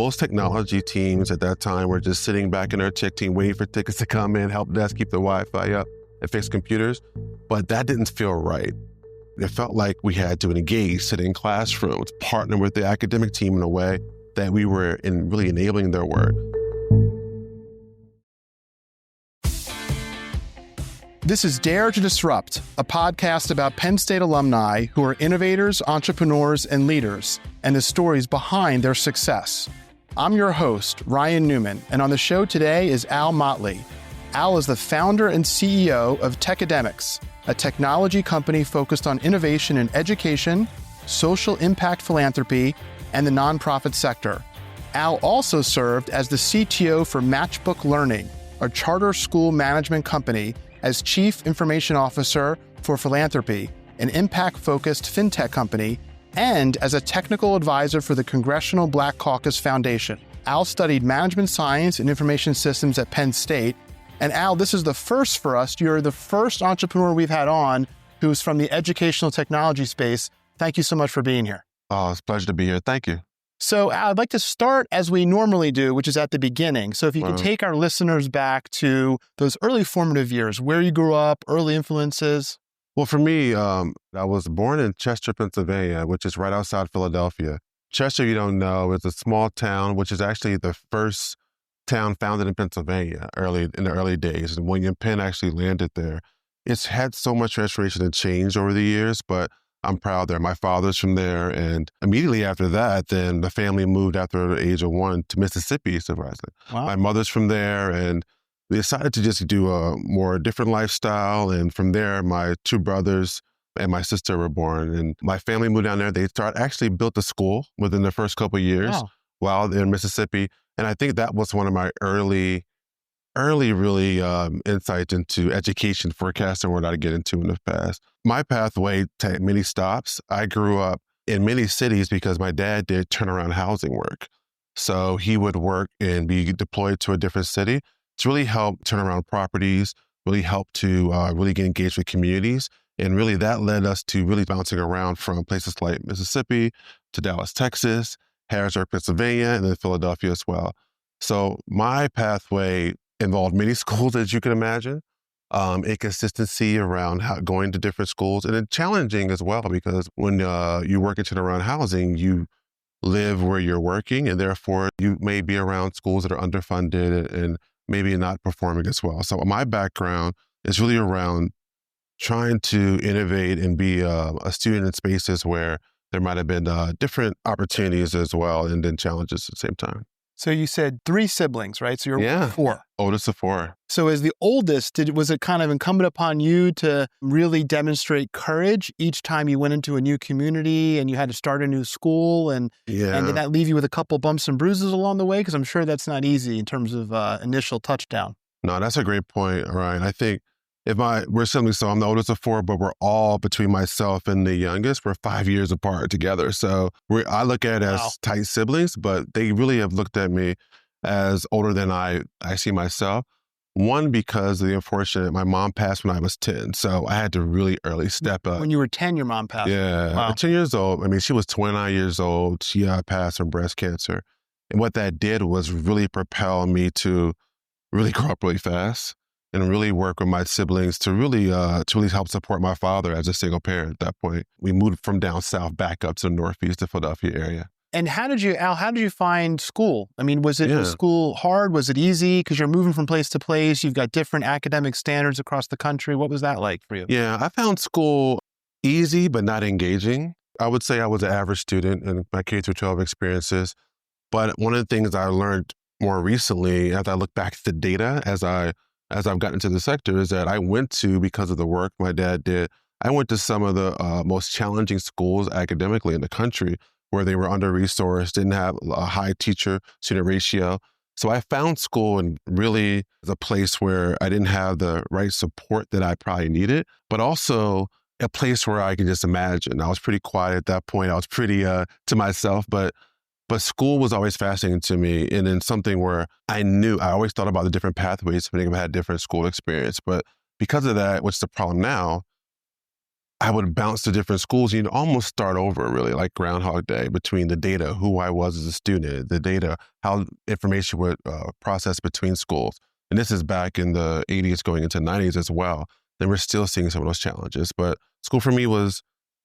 Most technology teams at that time were just sitting back in their tech team waiting for tickets to come in, help desk keep the Wi-Fi up and fix computers. But that didn't feel right. It felt like we had to engage, sit in classrooms, partner with the academic team in a way that we were really enabling their work. This is Dare to Disrupt, a podcast about Penn State alumni who are innovators, entrepreneurs, and leaders, and the stories behind their success. I'm your host, Ryan Newman, and on the show today is Al Motley. Al is the founder and CEO of Techademics, a technology company focused on innovation in education, social impact philanthropy, and the nonprofit sector. Al also served as the CTO for Matchbook Learning, a charter school management company, as Chief Information Officer for Philanthropy, an impact-focused fintech company, and as a technical advisor for the Congressional Black Caucus Foundation. Al studied management science and information systems at Penn State. And Al, this is the first for us. You're the first entrepreneur we've had on who's from the educational technology space. Thank you so much for being here. Oh, it's a pleasure to be here. Thank you. So I'd like to start as we normally do, which is at the beginning. So if you can take our listeners back to those early formative years, where you grew up, early influences. Well, for me, I was born in Chester, Pennsylvania, which is right outside Philadelphia. Chester, you don't know, is a small town, which is actually the first town founded in Pennsylvania in the early days. And William Penn actually landed there. It's had so much transformation and change over the years, but I'm proud there. My father's from there. And immediately after that, then the family moved after the age of 1 to Mississippi, surprisingly. Wow. My mother's from there, and we decided to just do a more different lifestyle. And from there, my 2 brothers and my sister were born. And my family moved down there. They actually built a school within the first couple of years while they're in Mississippi. And I think that was one of my early really insights into education forecasting what I'd get into in the past. My pathway took many stops. I grew up in many cities because my dad did turnaround housing work. So he would work and be deployed to a different city to really help turn around properties, really help to really get engaged with communities. And really that led us to really bouncing around from places like Mississippi to Dallas, Texas, Harrisburg, Pennsylvania, and then Philadelphia as well. So my pathway involved many schools, as you can imagine, a consistency around going to different schools, and then challenging as well, because when you work in turnaround housing, you live where you're working, and therefore you may be around schools that are underfunded and maybe not performing as well. So my background is really around trying to innovate and be a student in spaces where there might have been different opportunities as well, and then challenges at the same time. So you said 3 siblings, right? So you're 4. Oldest of 4. So as the oldest, was it kind of incumbent upon you to really demonstrate courage each time you went into a new community and you had to start a new school? And did that leave you with a couple bumps and bruises along the way? Because I'm sure that's not easy in terms of initial touchdown. No, that's a great point, Ryan. I think we're siblings, so I'm the oldest of 4, but we're all, between myself and the youngest, we're 5 years apart together. So I look at it as tight siblings, but they really have looked at me as older than I see myself. One, because of the unfortunate, my mom passed when I was 10. So I had to really early step up. When you were 10, your mom passed? Yeah. Wow. 10 years old. I mean, she was 29 years old. She passed from breast cancer. And what that did was really propel me to really grow up really fast and really work with my siblings to really help support my father as a single parent at that point. We moved from down south back up to the northeast, the Philadelphia area. And how did you find school? I mean, was school hard? Was it easy? Because you're moving from place to place. You've got different academic standards across the country. What was that like for you? Yeah, I found school easy, but not engaging. I would say I was an average student in my K-12 experiences. But one of the things I learned more recently, as I look back at the data, as I've gotten into the sector, is that I went to, because of the work my dad did, I went to some of the most challenging schools academically in the country where they were under-resourced, didn't have a high teacher-student ratio. So I found school and really a place where I didn't have the right support that I probably needed, but also a place where I could just imagine. I was pretty quiet at that point. I was pretty to myself, but school was always fascinating to me. And then something where I always thought about the different pathways depending if I had different school experience. But because of that, which is the problem now, I would bounce to different schools. You'd almost start over, really, like Groundhog Day, between the data, who I was as a student, the data, how information would process between schools. And this is back in the 80s going into 90s as well. Then we're still seeing some of those challenges. But school for me was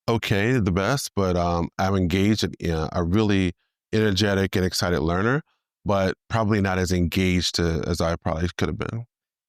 okay, the best, but I'm engaged in a really energetic and excited learner, but probably not as engaged as I probably could have been.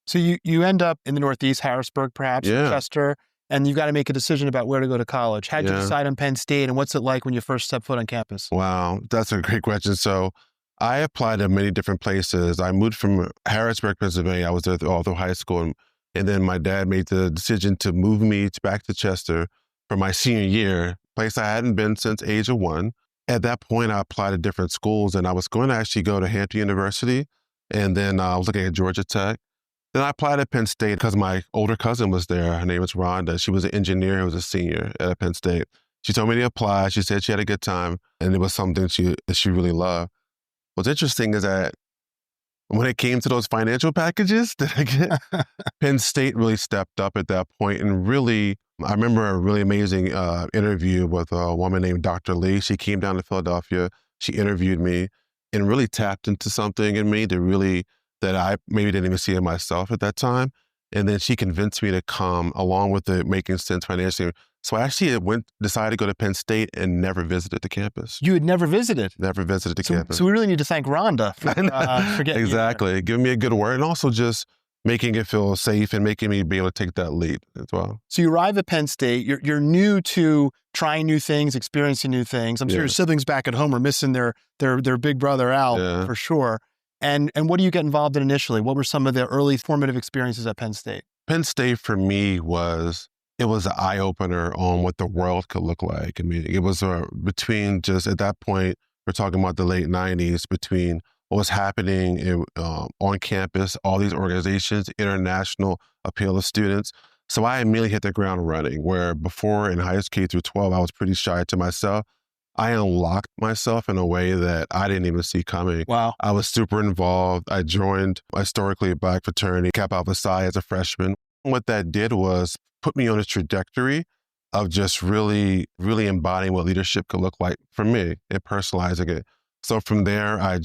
So you end up in the Northeast, Harrisburg, perhaps, Yeah. Chester, and you've got to make a decision about where to go to college. How'd you Yeah. decide on Penn State, and what's it like when you first step foot on campus? Wow, that's a great question. So I applied to many different places. I moved from Harrisburg, Pennsylvania. I was there all through high school. And then my dad made the decision to move me back to Chester for my senior year, place I hadn't been since age of 1. At that point, I applied to different schools, and I was going to actually go to Hampton University. And then I was looking at Georgia Tech. Then I applied at Penn State because my older cousin was there. Her name was Rhonda. She was an engineer who was a senior at Penn State. She told me to apply. She said she had a good time, and it was something that she really loved. What's interesting is that when it came to those financial packages that I get, Penn State really stepped up at that point. And really, I remember a really amazing interview with a woman named Dr. Lee. She came down to Philadelphia. She interviewed me and really tapped into something in me that I maybe didn't even see in myself at that time. And then she convinced me to come along with it making sense financially. So I actually decided to go to Penn State and never visited the campus. You had never visited? Never visited the campus. So we really need to thank Rhonda for getting exactly. You there. Giving me a good word, and also just making it feel safe and making me be able to take that leap as well. So you arrive at Penn State. You're new to trying new things, experiencing new things. I'm sure your siblings back at home are missing their big brother out for sure. And what do you get involved in initially? What were some of the early formative experiences at Penn State? Penn State for me was an eye-opener on what the world could look like. I mean, it was between just at that point, we're talking about the late 90s, between what was happening on campus, all these organizations, international appeal of students. So I immediately hit the ground running, where before in high school K through 12, I was pretty shy to myself. I unlocked myself in a way that I didn't even see coming. Wow. I was super involved. I joined a historically Black fraternity, Kappa Alpha Psi, as a freshman. What that did was put me on a trajectory of just really, really embodying what leadership could look like for me and personalizing it. So from there, I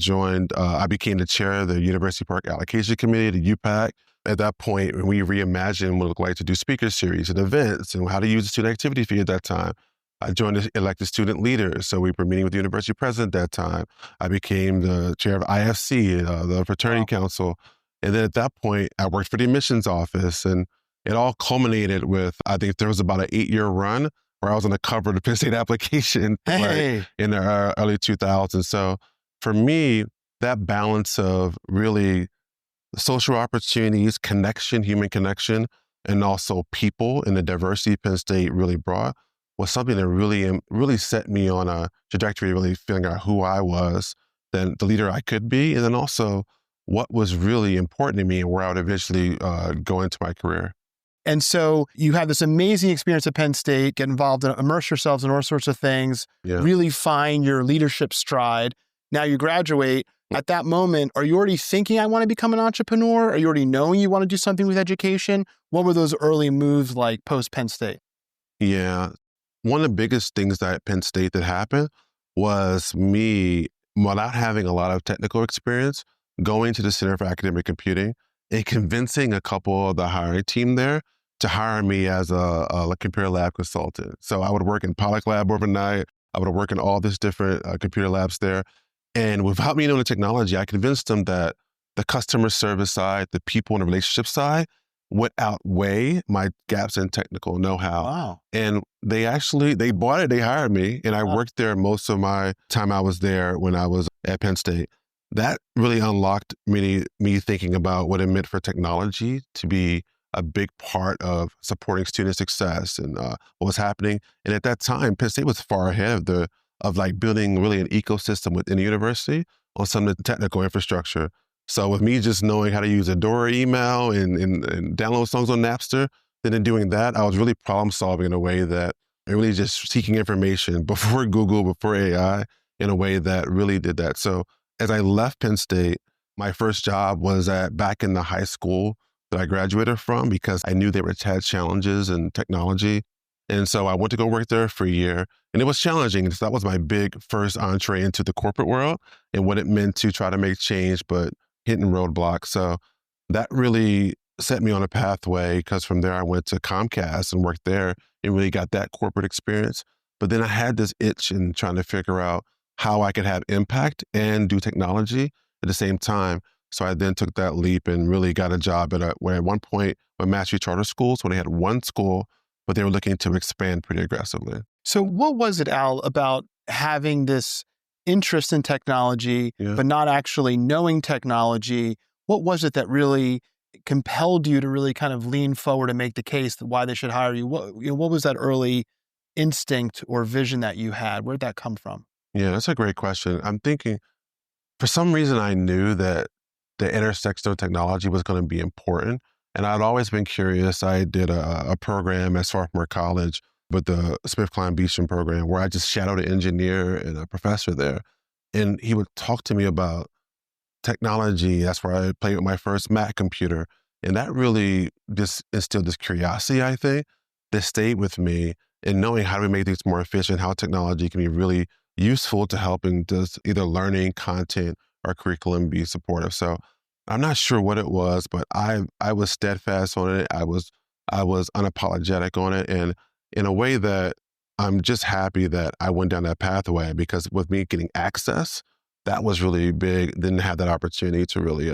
became the chair of the University Park Allocation Committee, the UPAC. At that point, we reimagined what it looked like to do speaker series and events and how to use the student activity fee at that time. I joined the elected student leaders. So we were meeting with the university president at that time. I became the chair of IFC, the fraternity council. And then at that point, I worked for the admissions office. And it all culminated with, I think there was about an 8-year run where I was on the cover of the Penn State application in the early 2000s. So for me, that balance of really social opportunities, connection, human connection, and also people and the diversity Penn State really brought was something that really set me on a trajectory, really figuring out who I was, then the leader I could be, and then also what was really important to me and where I would eventually go into my career. And so you have this amazing experience at Penn State, get involved and immerse yourselves in all sorts of things, really find your leadership stride. Now you graduate. At that moment, are you already thinking, I want to become an entrepreneur? Are you already knowing you want to do something with education? What were those early moves like post Penn State? Yeah. One of the biggest things at Penn State that happened was me, without having a lot of technical experience, going to the Center for Academic Computing and convincing a couple of the hiring team there to hire me as a computer lab consultant. So I would work in Pollock Lab overnight. I would work in all these different computer labs there. And without me knowing the technology, I convinced them that the customer service side, the people and the relationship side would outweigh my gaps in technical know-how. Wow. And they bought it, they hired me, and I worked there most of my time I was there when I was at Penn State. That really unlocked me thinking about what it meant for technology to be a big part of supporting student success and what was happening. And at that time, Penn State was far ahead of like building really an ecosystem within the university on some of the technical infrastructure. So with me just knowing how to use Adora email and download songs on Napster, then in doing that, I was really problem solving in a way that really just seeking information before Google, before AI, in a way that really did that. So as I left Penn State, my first job was back in the high school that I graduated from, because I knew they had challenges in technology. And so I went to go work there for a year, and it was challenging. So that was my big first entree into the corporate world and what it meant to try to make change, but hitting roadblocks. So that really set me on a pathway, because from there I went to Comcast and worked there and really got that corporate experience. But then I had this itch in trying to figure out how I could have impact and do technology at the same time. So I then took that leap and really got a job where at one point with Mastery Charter Schools, when they had one school, but they were looking to expand pretty aggressively. So what was it, Al, about having this interest in technology, but not actually knowing technology? What was it that really compelled you to really kind of lean forward and make the case that why they should hire you? What was that early instinct or vision that you had? Where'd that come from? Yeah, that's a great question. I'm thinking, for some reason, I knew that the intersection of technology was going to be important. And I'd always been curious. I did a program at sophomore college with the SmithKline Beecham program, where I just shadowed an engineer and a professor there. And he would talk to me about technology. That's where I played with my first Mac computer. And that really just instilled this curiosity, I think, that stayed with me in knowing how do we make things more efficient, how technology can be really useful to helping just either learning, content, or curriculum be supportive. So I'm not sure what it was, but I was steadfast on it. I was unapologetic on it. And in a way that I'm just happy that I went down that pathway, because with me getting access, that was really big. Didn't have that opportunity to really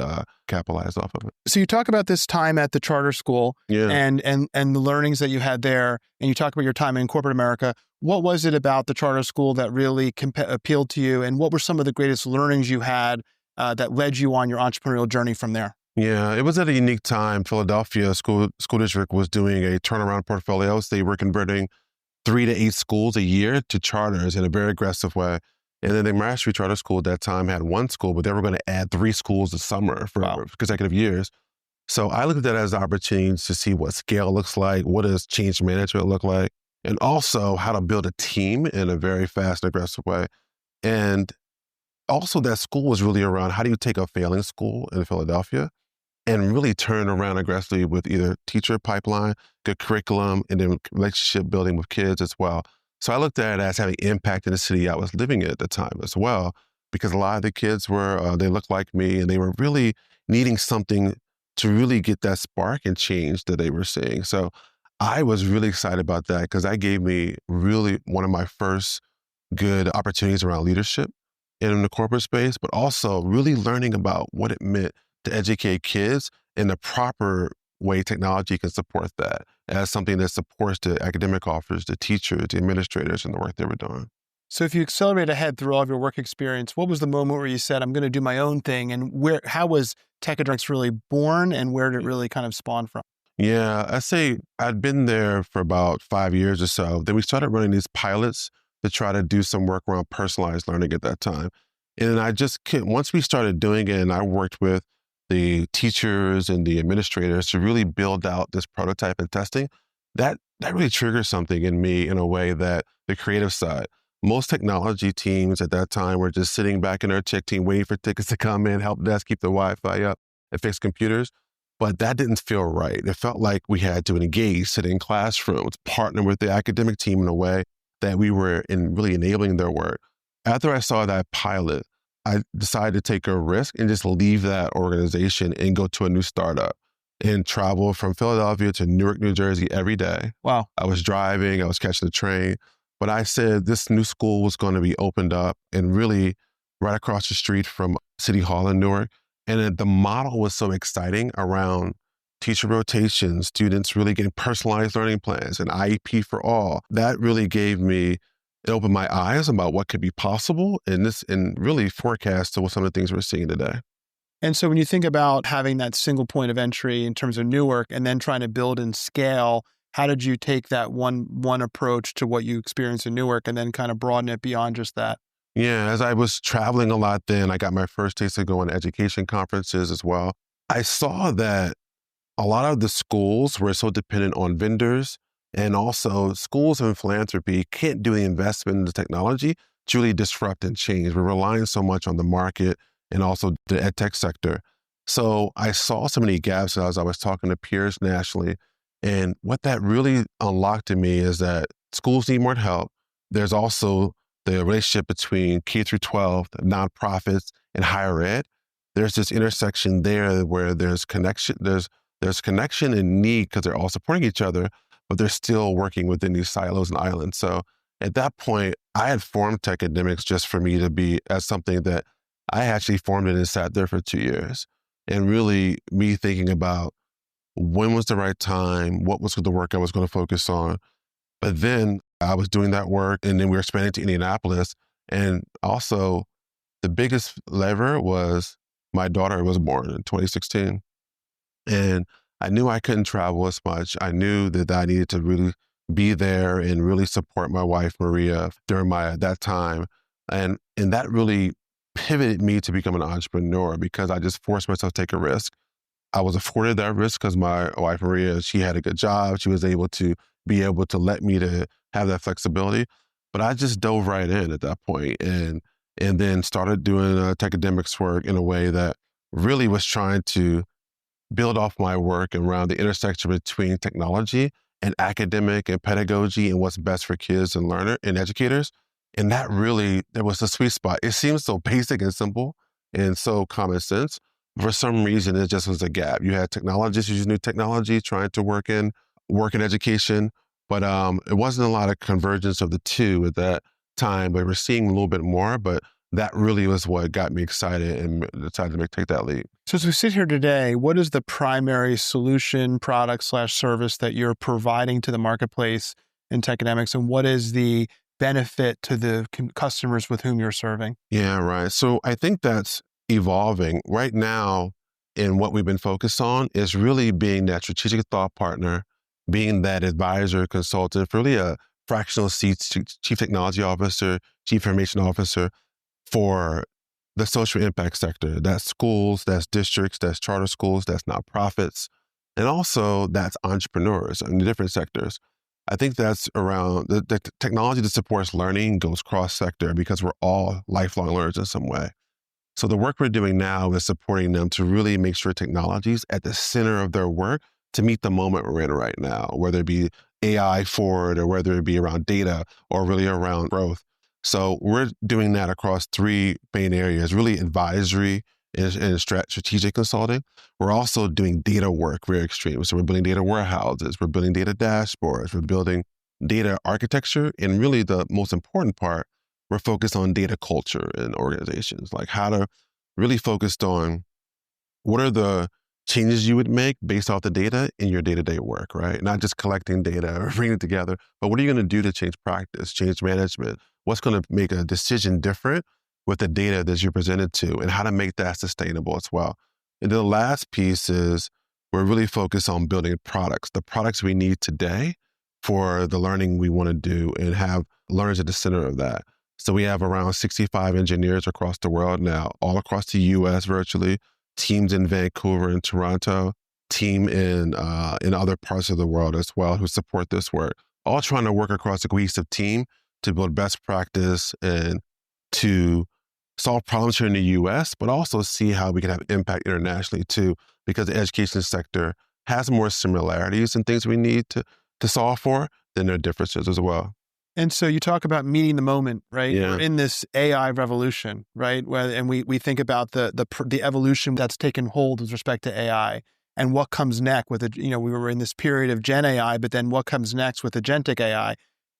capitalize off of it. So you talk about this time at the charter school and the learnings that you had there, and you talk about your time in corporate America. What was it about the charter school that really appealed to you, and what were some of the greatest learnings you had that led you on your entrepreneurial journey from there? Yeah, it was at a unique time. Philadelphia school district was doing a turnaround portfolio. So they were converting 3 to 8 schools a year to charters in a very aggressive way. And then the Mastery Charter School at that time had one school, but they were going to add 3 schools this summer for consecutive years. So I looked at that as an opportunity to see what scale looks like, what does change management look like, and also how to build a team in a very fast and aggressive way. And also that school was really around how do you take a failing school in Philadelphia and really turn around aggressively with either teacher pipeline, good curriculum, and then relationship building with kids as well. So I looked at it as having impact in the city I was living in at the time as well, because a lot of the kids were, they looked like me, and they were really needing something to really get that spark and change that they were seeing. So I was really excited about that, because that gave me really one of my first good opportunities around leadership in the corporate space, but also really learning about what it meant to educate kids in the proper way technology can support that as something that supports the academic offers, the teachers, the administrators, and the work they were doing. So if you accelerate ahead through all of your work experience, what was the moment where you said, I'm going to do my own thing? And how was Techademics really born, and where did it really kind of spawn from? Yeah, I say I'd been there for about 5 years or so. Then we started running these pilots to try to do some work around personalized learning at that time. And I just couldn't, once we started doing it, and I worked with the teachers and the administrators to really build out this prototype and testing, that really triggered something in me in a way that the creative side. Most technology teams at that time were just sitting back in their tech team waiting for tickets to come in, help desk, keep the Wi-Fi up, and fix computers. But that didn't feel right. It felt like we had to engage, sit in classrooms, partner with the academic team in a way that we were really enabling their work. After I saw that pilot, I decided to take a risk and just leave that organization and go to a new startup and travel from Philadelphia to Newark, New Jersey every day. Wow. I was driving, I was catching the train, but I said this new school was going to be opened up and really right across the street from City Hall in Newark. And the model was so exciting around teacher rotation, students really getting personalized learning plans, and IEP for all. That really it opened my eyes about what could be possible in this, and really forecast to what some of the things we're seeing today. And so when you think about having that single point of entry in terms of Newark and then trying to build and scale, how did you take that one approach to what you experienced in Newark and then kind of broaden it beyond just that? Yeah, as I was traveling a lot then, I got my first taste of going to education conferences as well. I saw that a lot of the schools were so dependent on vendors, and also schools and philanthropy can't do the investment in the technology to really disrupt and change. We're relying so much on the market and also the edtech sector. So I saw so many gaps as I was talking to peers nationally. And what that really unlocked in me is that schools need more help. There's also the relationship between K through 12, the nonprofits, and higher ed. There's this intersection there where there's connection, there's connection and need because they're all supporting each other, but they're still working within these silos and islands. So at that point, I had formed Techademics just for me to be as something that I actually formed it and sat there for 2 years. And really me thinking about when was the right time, what was the work I was going to focus on. But then I was doing that work and then we were expanding to Indianapolis. And also the biggest lever was my daughter was born in 2016. And I knew I couldn't travel as much. I knew that I needed to really be there and really support my wife, Maria, during that time. And that really pivoted me to become an entrepreneur because I just forced myself to take a risk. I was afforded that risk because my wife, Maria, she had a good job. She was able to let me to have that flexibility. But I just dove right in at that point and then started doing Techademics work in a way that really was trying to build off my work around the intersection between technology and academic and pedagogy and what's best for kids and learners and educators. And that really, there was a sweet spot. It seems so basic and simple and so common sense. For some reason, it just was a gap. You had technologists using new technology, trying to work in education, but it wasn't a lot of convergence of the two at that time. But we're seeing a little bit more, but that really was what got me excited and decided to take that leap. So as we sit here today, what is the primary solution, product / service that you're providing to the marketplace in Techademics, and what is the benefit to the customers with whom you're serving? Yeah, right. So I think that's evolving right now. And what we've been focused on is really being that strategic thought partner, being that advisor, consultant, really a fractional seats to chief technology officer, chief information officer for the social impact sector. That's schools, that's districts, that's charter schools, that's nonprofits, and also that's entrepreneurs in different sectors. I think that's around the technology that supports learning goes cross-sector because we're all lifelong learners in some way. So the work we're doing now is supporting them to really make sure technology is at the center of their work to meet the moment we're in right now, whether it be AI forward or whether it be around data or really around growth. So we're doing that across 3 main areas, really advisory and strategic consulting. We're also doing data work very extreme. So we're building data warehouses, we're building data dashboards, we're building data architecture. And really the most important part, we're focused on data culture in organizations, like how to really focused on what are the changes you would make based off the data in your day-to-day work, right? Not just collecting data or bringing it together, but what are you going to do to change practice, change management? What's going to make a decision different with the data that you're presented to and how to make that sustainable as well. And the last piece is we're really focused on building products, the products we need today for the learning we want to do and have learners at the center of that. So we have around 65 engineers across the world now, all across the US virtually, teams in Vancouver and Toronto, team in other parts of the world as well who support this work, all trying to work across a cohesive team to build best practice and to solve problems here in the US, but also see how we can have impact internationally too, because the education sector has more similarities and things we need to solve for than their differences as well. And so you talk about meeting the moment, right? Yeah. We're in this AI revolution, right? And we think about the evolution that's taken hold with respect to AI and what comes next with it. We were in this period of Gen AI, but then what comes next with agentic AI?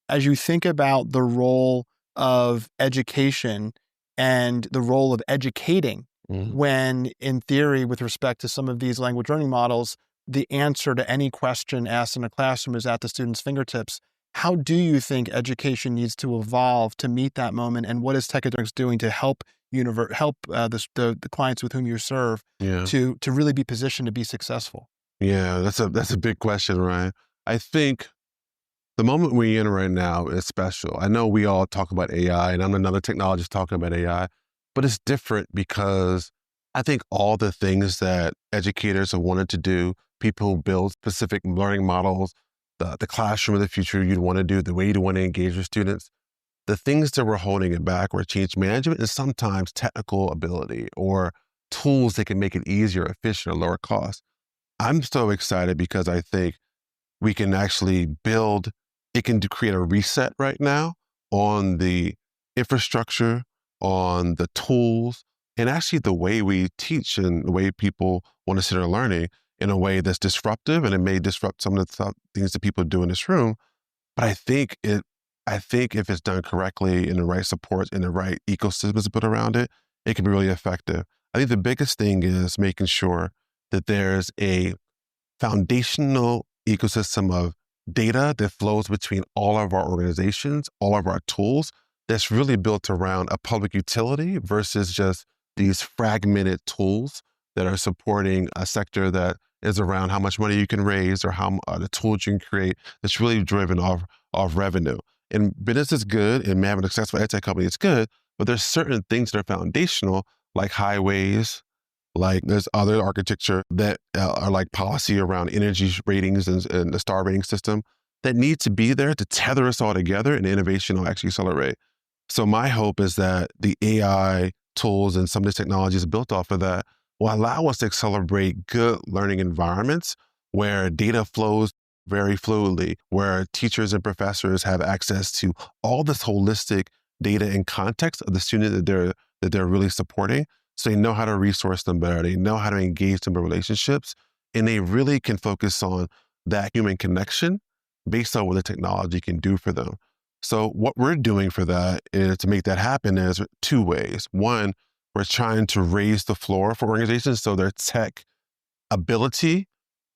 As you think about the role of education and the role of educating, when in theory, with respect to some of these language learning models, the answer to any question asked in a classroom is at the student's fingertips. How do you think education needs to evolve to meet that moment? And what is Techademics doing to help the clients with whom you serve to really be positioned to be successful? Yeah, that's a big question, Ryan. I think the moment we're in right now is special. I know we all talk about AI, and I'm another technologist talking about AI, but it's different because I think all the things that educators have wanted to do, people who build specific learning models, the classroom of the future you'd want to do, the way you'd want to engage with students, the things that were holding it back were change management and sometimes technical ability or tools that can make it easier, efficient, or lower cost. I'm so excited because I think we can actually build, it can create a reset right now on the infrastructure, on the tools, and actually the way we teach and the way people want to sit there learning in a way that's disruptive, and it may disrupt some of the things that people do in this room. But I think if it's done correctly and the right supports and the right ecosystems put around it, it can be really effective. I think the biggest thing is making sure that there's a foundational ecosystem of data that flows between all of our organizations, all of our tools, that's really built around a public utility versus just these fragmented tools that are supporting a sector that is around how much money you can raise or how the tools you can create that's really driven off revenue. And business is good, and having a successful edtech company is good, but there's certain things that are foundational, like highways, like there's other architecture that are like policy around energy ratings and the star rating system that need to be there to tether us all together, and innovation will actually accelerate. So my hope is that the AI tools and some of the technologies built off of that will allow us to accelerate good learning environments where data flows very fluidly, where teachers and professors have access to all this holistic data and context of the student that they're really supporting. So they know how to resource them better. They know how to engage them in relationships, and they really can focus on that human connection based on what the technology can do for them. So what we're doing for that is to make that happen is two ways. One, we're trying to raise the floor for organizations so their tech ability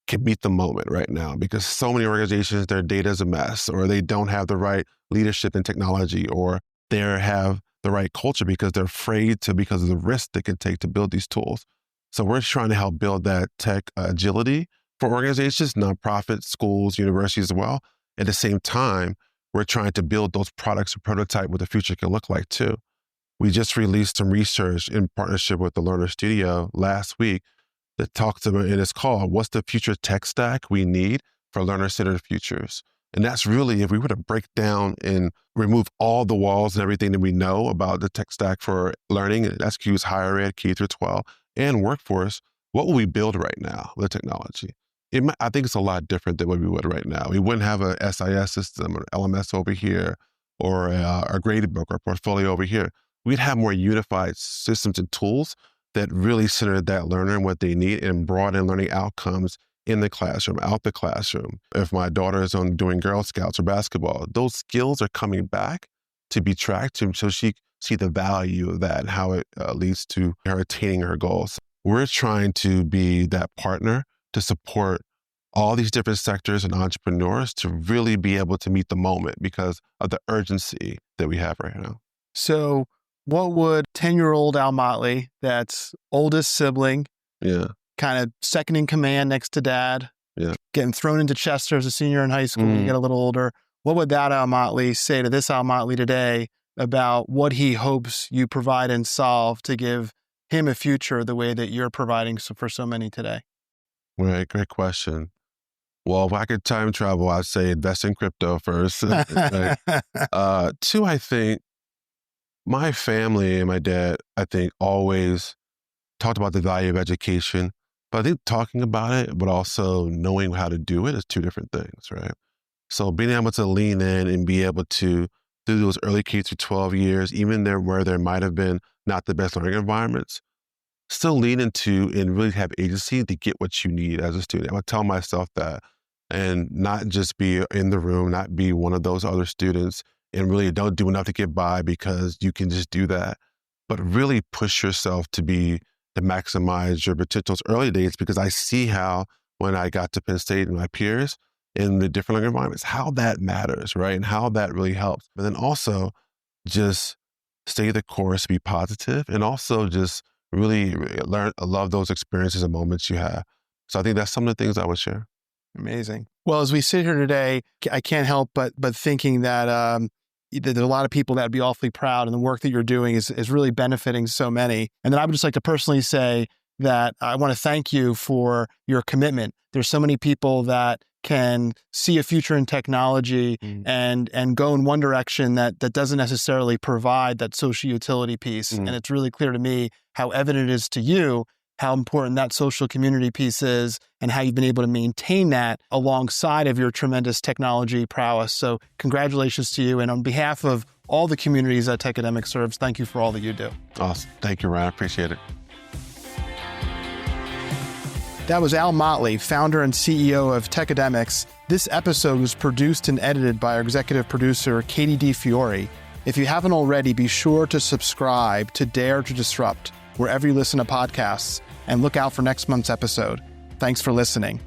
can meet the moment right now, because so many organizations, their data is a mess, or they don't have the right leadership in technology, or they have the right culture because they're afraid to, because of the risk they can take to build these tools. So we're trying to help build that tech agility for organizations, nonprofits, schools, universities as well. At the same time, we're trying to build those products and prototype what the future can look like too. We just released some research in partnership with the Learner Studio last week that talks about, and it's called, what's the future tech stack we need for learner-centered futures? And that's really, if we were to break down and remove all the walls and everything that we know about the tech stack for learning, and that skews higher ed, K through 12, and workforce, what will we build right now with technology? I think it's a lot different than what we would right now. We wouldn't have a SIS system or LMS over here, or a graded book or portfolio over here. We'd have more unified systems and tools that really center that learner and what they need and broaden learning outcomes in the classroom, out the classroom. If my daughter is doing Girl Scouts or basketball, those skills are coming back to be tracked so she see the value of that and how it leads to her attaining her goals. We're trying to be that partner to support all these different sectors and entrepreneurs to really be able to meet the moment because of the urgency that we have right now. So what would 10-year-old Al Motley, that's oldest sibling, kind of second in command next to dad, getting thrown into Chester as a senior in high school when you get a little older, what would that Al Motley say to this Al Motley today about what he hopes you provide and solve to give him a future the way that you're providing for so many today? Right, great question. Well, if I could time travel, I'd say invest in crypto first. Right? Two, I think my family and my dad, I think, always talked about the value of education. But I think talking about it, but also knowing how to do it is two different things, right? So being able to lean in and be able to do those early K through 12 years, even there where there might have been not the best learning environments, still lean into and really have agency to get what you need as a student. I would tell myself that, and not just be in the room, not be one of those other students and really don't do enough to get by because you can just do that, but really push yourself to maximize your potentials early days, because I see how when I got to Penn State and my peers in the different learning environments, how that matters, right? And how that really helps. But then also just stay the course, be positive, and also just really love those experiences and moments you have. So I think that's some of the things I would share. Amazing. Well, as we sit here today, I can't help but thinking that there's a lot of people that would be awfully proud, and the work that you're doing is really benefiting so many. And then I would just like to personally say that I want to thank you for your commitment. There's so many people that can see a future in technology and go in one direction that doesn't necessarily provide that social utility piece. And it's really clear to me how evident it is to you how important that social community piece is and how you've been able to maintain that alongside of your tremendous technology prowess. So congratulations to you. And on behalf of all the communities that Techademics serves, thank you for all that you do. Awesome. Thank you, Ryan. I appreciate it. That was Al Motley, founder and CEO of Techademics. This episode was produced and edited by our executive producer, Katie D. Fiore. If you haven't already, be sure to subscribe to Dare to Disrupt wherever you listen to podcasts and look out for next month's episode. Thanks for listening.